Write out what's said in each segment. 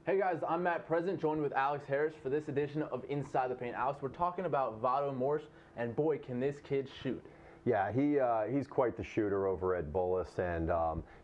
Hey guys, I'm Matt Present, joined with Alex Harris for this edition of Inside the Paint. Alex, we're talking about Vado Morse, and boy, can this kid shoot. Yeah, he's quite the shooter over at Bullis, and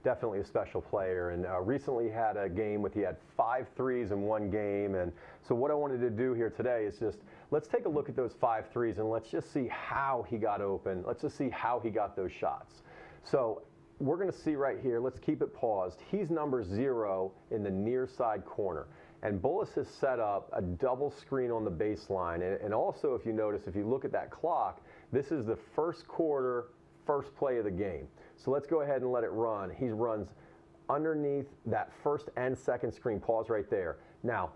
definitely a special player. And recently had a game with, he had 5 threes in one game. And so what I wanted to do here today is just, let's take a look at those 5 threes and let's just see how he got open. Let's just see how he got those shots. So we're going to see right here, let's keep it paused. He's number 0 in the near side corner. And Bullis has set up a double screen on the baseline. And also, if you notice, if you look at that clock, this is the first quarter, first play of the game. So let's go ahead and let it run. He runs underneath that first and second screen. Pause right there. Now,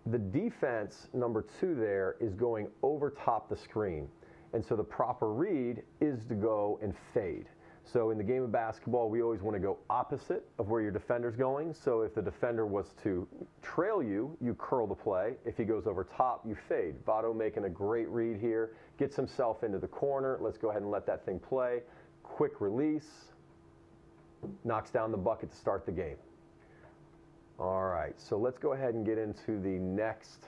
the defense, number 2 there, is going over top the screen. And so the proper read is to go and fade. So in the game of basketball, we always want to go opposite of where your defender's going. So if the defender was to trail you, you curl the play. If he goes over top, you fade. Vado making a great read here, gets himself into the corner. Let's go ahead and let that thing play. Quick release, knocks down the bucket to start the game. All right, so let's go ahead and get into the next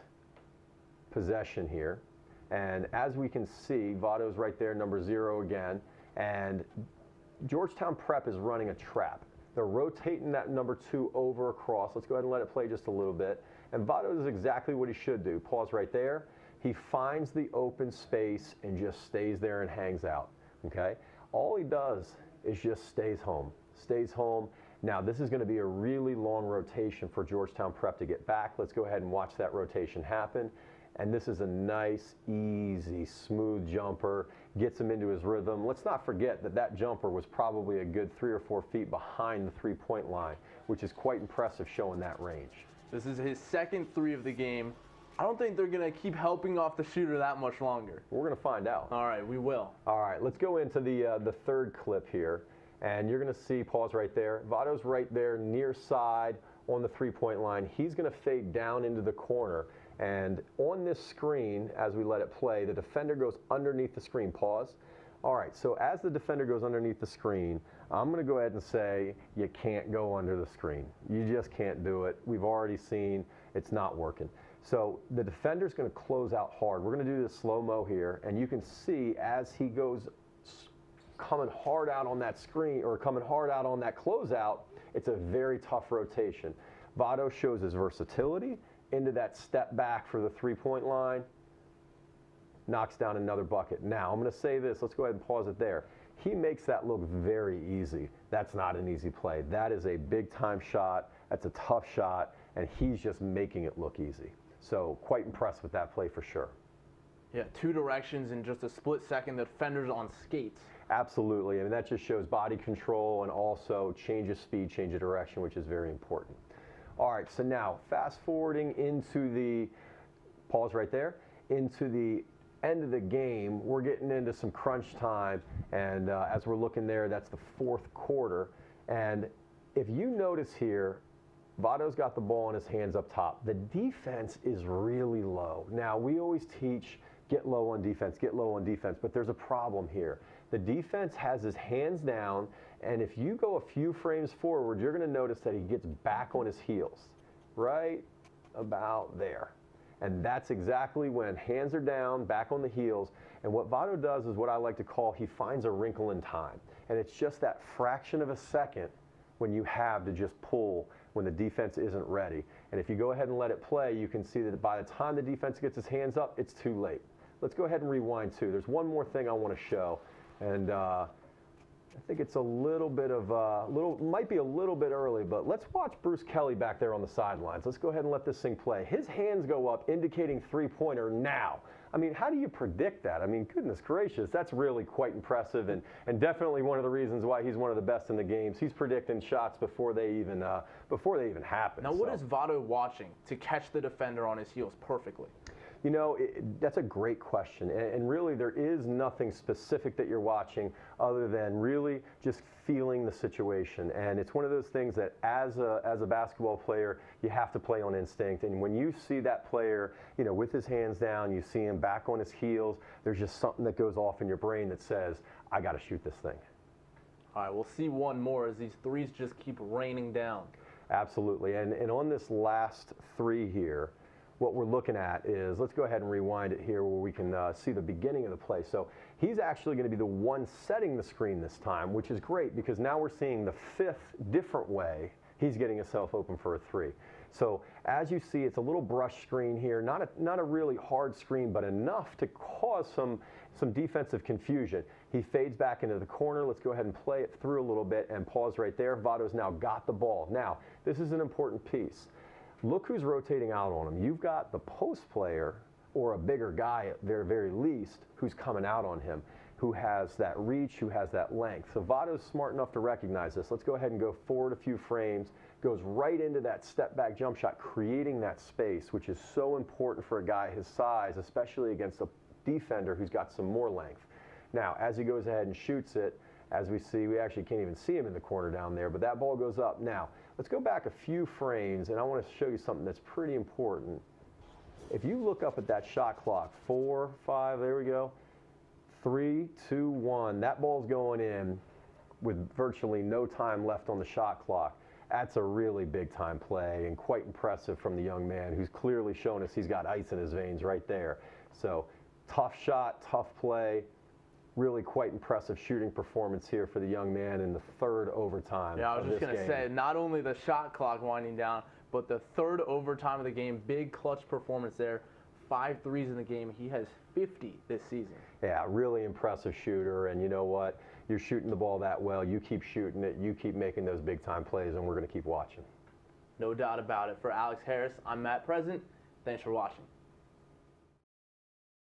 possession here. And as we can see, Vado's right there, number 0 again. And Georgetown Prep is running a trap. They're rotating that number 2 over across. Let's go ahead and let it play just a little bit. And Vado does exactly what he should do. Pause right there. He finds the open space and just stays there and hangs out. Okay? All he does is just stays home. Stays home. Now, this is going to be a really long rotation for Georgetown Prep to get back. Let's go ahead and watch that rotation happen. And this is a nice, easy, smooth jumper. Gets him into his rhythm. Let's not forget that that jumper was probably a good 3 or 4 feet behind the 3-point line, which is quite impressive showing that range. This is his second 3 of the game. I don't think they're going to keep helping off the shooter that much longer. We're going to find out. All right, we will. All right, let's go into the third clip here. And you're going to see, pause right there, Vado's right there near side on the 3-point line. He's going to fade down into the corner. And on this screen, as we let it play, the defender goes underneath the screen. Pause. All right, so as the defender goes underneath the screen, I'm going to go ahead and say you can't go under the screen. You just can't do it. We've already seen it's not working. So the defender's going to close out hard. We're going to do this slow-mo here, and you can see as he goes coming hard out on that screen or coming hard out on that closeout, it's a very tough rotation. Vado shows his versatility into that step back for the 3-point line, knocks down another bucket. Now, I'm going to say this. Let's go ahead and pause it there. He makes that look very easy. That's not an easy play. That is a big-time shot. That's a tough shot, and he's just making it look easy. So quite impressed with that play for sure. Yeah, 2 directions in just a split second. The defender's on skates. Absolutely. I mean, that just shows body control and also change of speed, change of direction, which is very important. All right, so now fast forwarding into the, pause right there, into the end of the game, we're getting into some crunch time, and as we're looking there, that's the 4th quarter. And if you notice here, Vado's got the ball in his hands up top. The defense is really low. Now, we always teach get low on defense, get low on defense, but there's a problem here. The defense has his hands down, and if you go a few frames forward, you're going to notice that he gets back on his heels, right about there. And that's exactly when hands are down, back on the heels. And what Vado does is what I like to call he finds a wrinkle in time. And it's just that fraction of a second when you have to just pull when the defense isn't ready. And if you go ahead and let it play, you can see that by the time the defense gets his hands up, it's too late. Let's go ahead and rewind too. There's one more thing I want to show. And I think it's a little bit of, might be a little bit early, but let's watch Bruce Kelly back there on the sidelines. Let's go ahead and let this thing play. His hands go up, indicating 3-pointer now. I mean, how do you predict that? I mean, goodness gracious, that's really quite impressive, and definitely one of the reasons why he's one of the best in the games. He's predicting shots before they even happen. Now, what is Vado watching to catch the defender on his heels perfectly? You know, that's a great question, and really there is nothing specific that you're watching other than really just feeling the situation. And it's one of those things that as a basketball player, you have to play on instinct. And when you see that player, you know, with his hands down, you see him back on his heels, there's just something that goes off in your brain that says, I got to shoot this thing. All right, we'll see one more as these threes just keep raining down. Absolutely. And on this last three here, what we're looking at is, let's go ahead and rewind it here where we can see the beginning of the play. So he's actually going to be the one setting the screen this time, which is great because now we're seeing the fifth different way he's getting himself open for a three. So as you see, it's a little brush screen here, not a really hard screen, but enough to cause some defensive confusion. He fades back into the corner. Let's go ahead and play it through a little bit and pause right there. Vado's now got the ball. Now, this is an important piece. Look who's rotating out on him. You've got the post player, or a bigger guy at their very least, who's coming out on him, who has that reach, who has that length. So Vado's smart enough to recognize this. Let's go ahead and go forward a few frames. Goes right into that step back jump shot, creating that space, which is so important for a guy his size, especially against a defender who's got some more length. Now, as he goes ahead and shoots it, as we see, we actually can't even see him in the corner down there, but that ball goes up. Now, let's go back a few frames, and I want to show you something that's pretty important. If you look up at that shot clock, 4, 5, there we go, 3, 2, 1, that ball's going in with virtually no time left on the shot clock. That's a really big time play and quite impressive from the young man who's clearly shown us he's got ice in his veins right there. So tough shot, tough play, really quite impressive shooting performance here for the young man in the third overtime. Yeah, I was just going to say, not only the shot clock winding down, but the third overtime of the game, big clutch performance there. 5 threes in the game. He has 50 this season. Yeah, really impressive shooter, and you know what? You're shooting the ball that well. You keep shooting it. You keep making those big-time plays, and we're going to keep watching. No doubt about it. For Alex Harris, I'm Matt Present. Thanks for watching.